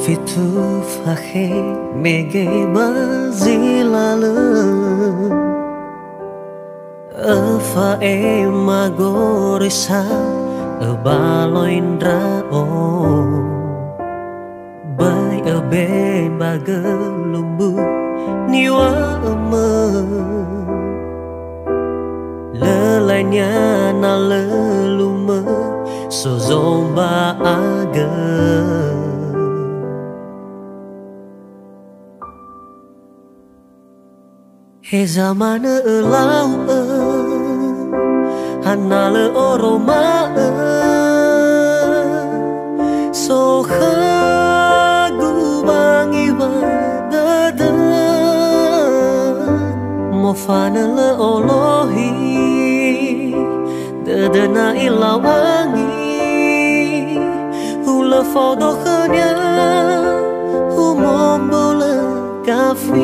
Fitu fahe mege bazilale Afa e magorisa Abaloindra o Bay abe bagelumbu Niwa eme Lelainya na lelume Sozomba aga He zaman elau hanale oroma so bangi wadada mo fanale olohi dadana ilawangi hula fodokhnya humombola kafi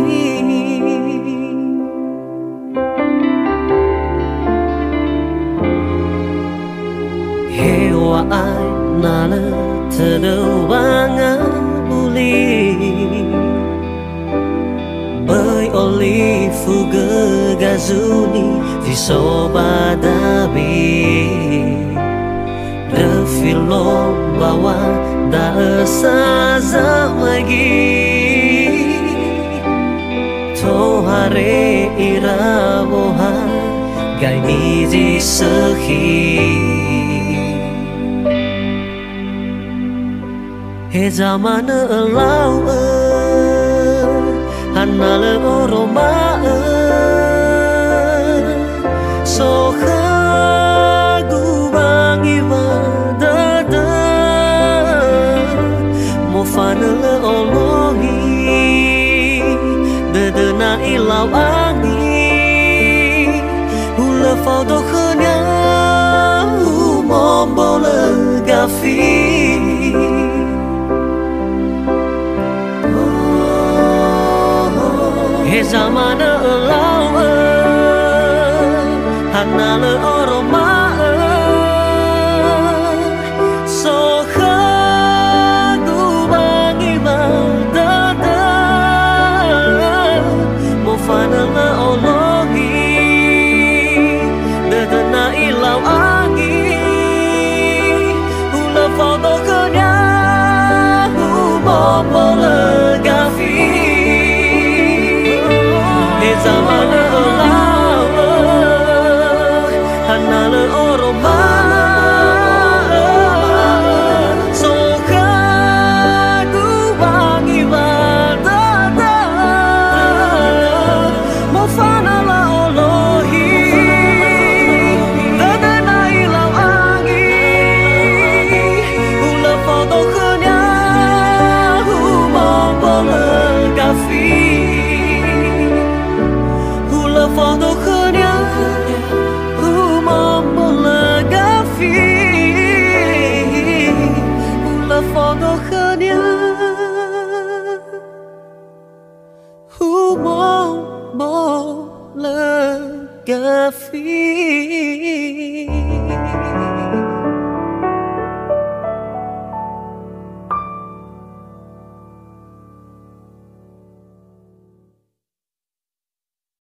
Hewa ai nala terdewangan uli Bai oli fuga gazuni visobadabi Refilo bawa da saza lagi Tohare iraboha gai miji sehi He zaman elau hanale oroma so bangi wadada mo fanale olohi dadana ilawangi hula fodokhnya humombola gafi He zaman elau hanale oroma so bangi wadada mo fanale olohi dadana ilawangi hula fodokhnya humombola gafi